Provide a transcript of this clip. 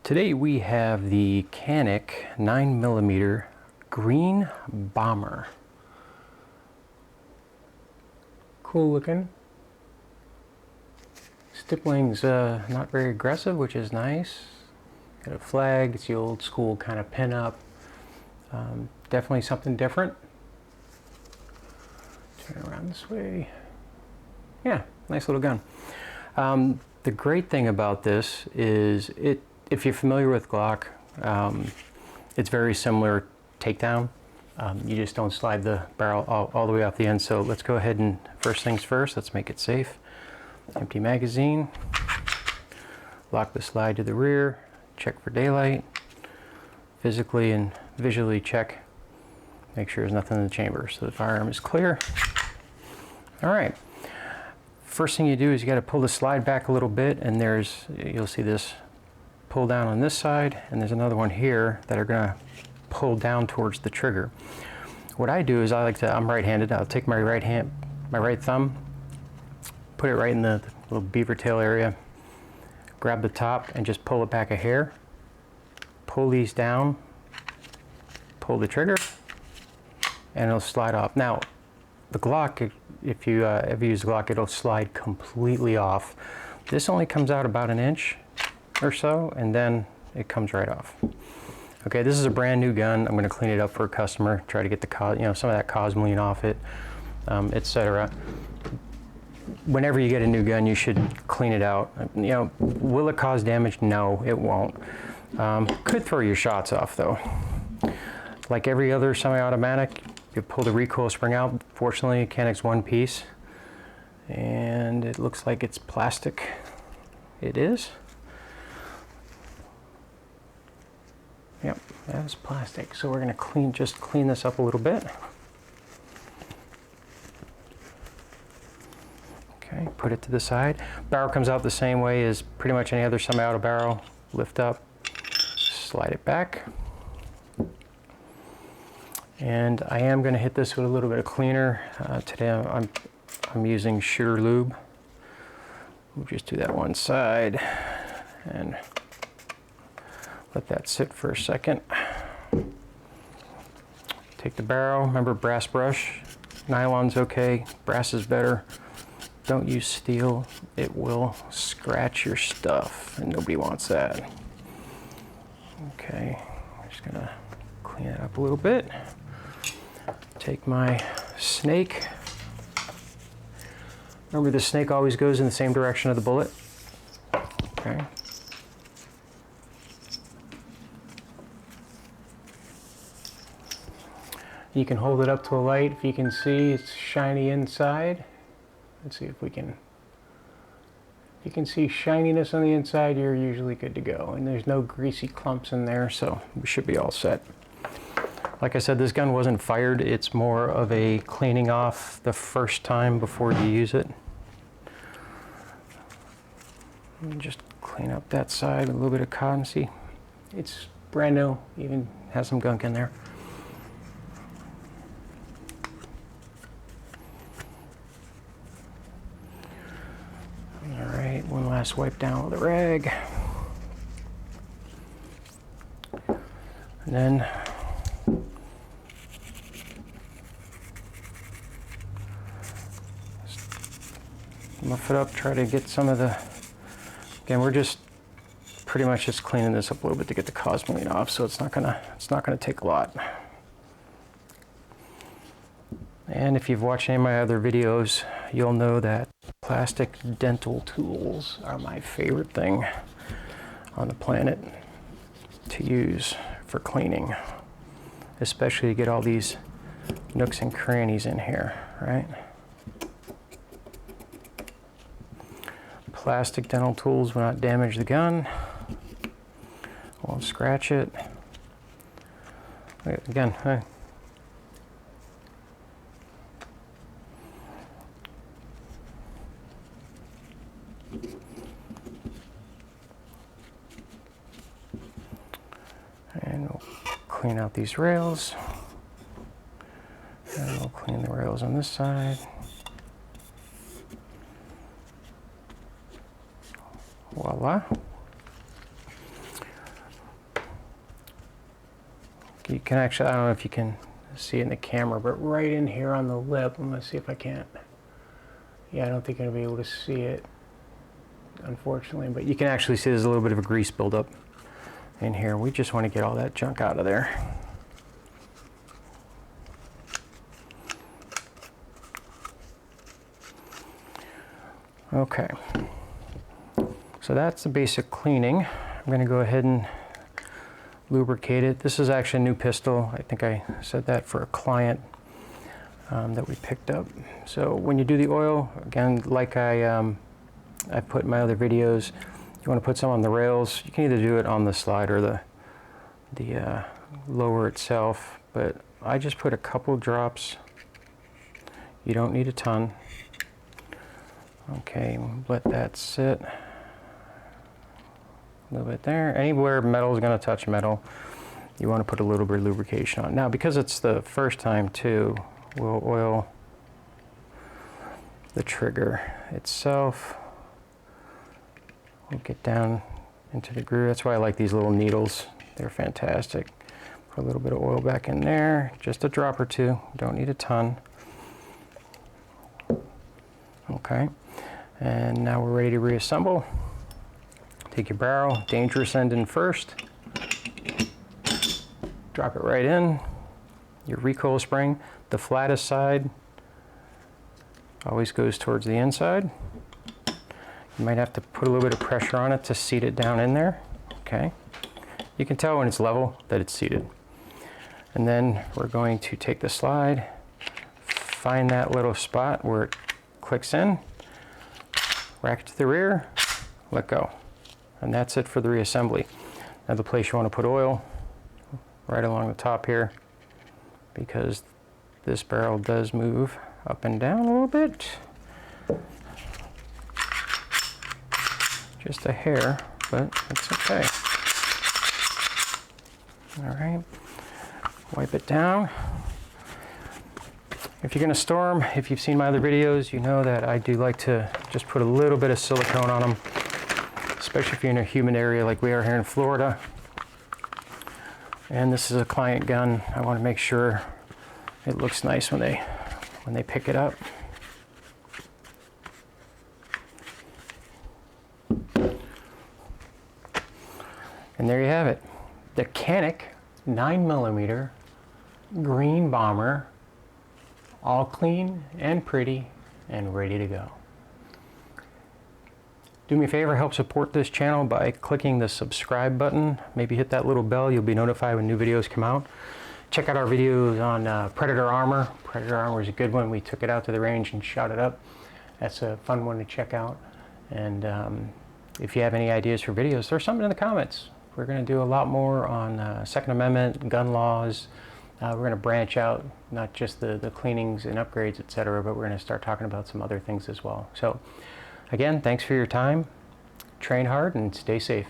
Today we have the Canik 9mm green bomber. Cool looking. Stippling's not very aggressive, which is nice. Got a flag, it's the old school kind of pin up. Definitely something different. Turn around this way. Yeah, nice little gun. The great thing about this is if you're familiar with Glock, it's very similar takedown. You just don't slide the barrel all the way off the end. So let's go ahead and first things first, let's make it safe. Empty magazine. Lock the slide to the rear. Check for daylight. Physically and visually check. Make sure there's nothing in the chamber. So the firearm is clear. All right. First thing you do is you got to pull the slide back a little bit, and you'll see this pull down on this side, and there's another one here that are going to pull down towards the trigger. What I do is I'm right-handed. I'll take my right thumb, put it right in the little beaver tail area, grab the top and just pull it back a hair, pull these down, pull the trigger, and it'll slide off. Now, the Glock, if you ever use Glock, it'll slide completely off. This only comes out about an inch or so, and then it comes right off. Okay, this is a brand new gun. I'm going to clean it up for a customer, try to get the some of that cosmoline off it, etc. Whenever you get a new gun, you should clean it out. Will it cause damage? No, it won't. Could throw your shots off though. Like every other semi-automatic, you pull the recoil spring out. Fortunately, Canik's one piece, and it looks like it's plastic. It is. Yep, that is plastic. So we're going to just clean this up a little bit. Okay, put it to the side. Barrel comes out the same way as pretty much any other semi-auto barrel. Lift up, slide it back. And I am going to hit this with a little bit of cleaner. Today I'm using Shooter Lube. We'll just do that one side and let that sit for a second. Take the barrel, remember brass brush. Nylon's okay, brass is better. Don't use steel, it will scratch your stuff and nobody wants that. Okay, I'm just gonna clean it up a little bit. Take my snake. Remember, the snake always goes in the same direction of the bullet. Okay. You can hold it up to a light. If you can see, it's shiny inside. Let's see if we can. If you can see shininess on the inside, you're usually good to go. And there's no greasy clumps in there, so we should be all set. Like I said, this gun wasn't fired. It's more of a cleaning off the first time before you use it. And just clean up that side with a little bit of cotton. See, it's brand new, even has some gunk in there. All right, one last wipe down with a rag. And then muff it up, try to get some of the, again, we're just pretty much just cleaning this up a little bit to get the cosmoline off, so it's not gonna take a lot. And if you've watched any of my other videos, you'll know that plastic dental tools are my favorite thing on the planet to use for cleaning, especially to get all these nooks and crannies in here, right? Plastic dental tools will not damage the gun, won't scratch it. Again, and we'll clean out these rails, and we'll clean the rails on this side. Voila. can actually, I don't know if you can see it in the camera, but right in here on the lip, I'm going to see if I can't. Yeah, I don't think I'm going to be able to see it, unfortunately, but you can actually see there's a little bit of a grease buildup in here. We just want to get all that junk out of there. Okay, so that's the basic cleaning. I'm going to go ahead and lubricate it. This is actually a new pistol. I think I said that for a client that we picked up. So when you do the oil, again, like I put in my other videos, you want to put some on the rails. You can either do it on the slide or the lower itself, but I just put a couple drops. You don't need a ton. Okay, let that sit. A little bit there. Anywhere metal is going to touch metal, you want to put a little bit of lubrication on. Now, because it's the first time too, we'll oil the trigger itself. We'll get down into the groove. That's why I like these little needles. They're fantastic. Put a little bit of oil back in there, just a drop or two. Don't need a ton. Okay, and now we're ready to reassemble. Take your barrel, dangerous end in first. Drop it right in. Your recoil spring, the flattest side always goes towards the inside. You might have to put a little bit of pressure on it to seat it down in there. Okay, you can tell when it's level that it's seated. And then we're going to take the slide, find that little spot where it clicks in, rack it to the rear, let go. And that's it for the reassembly. Now the place you want to put oil, right along the top here, because this barrel does move up and down a little bit. Just a hair, but it's okay. All right, wipe it down. If you're going to store them, if you've seen my other videos, you know that I do like to just put a little bit of silicone on them, especially if you're in a humid area like we are here in Florida. And this is a client gun. I want to make sure it looks nice when they pick it up. And there you have it. The Canik 9mm green bomber, all clean and pretty and ready to go. Do me a favor, help support this channel by clicking the subscribe button. Maybe hit that little bell, you'll be notified when new videos come out. Check out our videos on Predator Armor. Predator Armor is a good one. We took it out to the range and shot it up. That's a fun one to check out. And if you have any ideas for videos, throw something in the comments. We're going to do a lot more on Second Amendment, gun laws. We're going to branch out, not just the cleanings and upgrades, etc., but we're going to start talking about some other things as well. So, again, thanks for your time. Train hard and stay safe.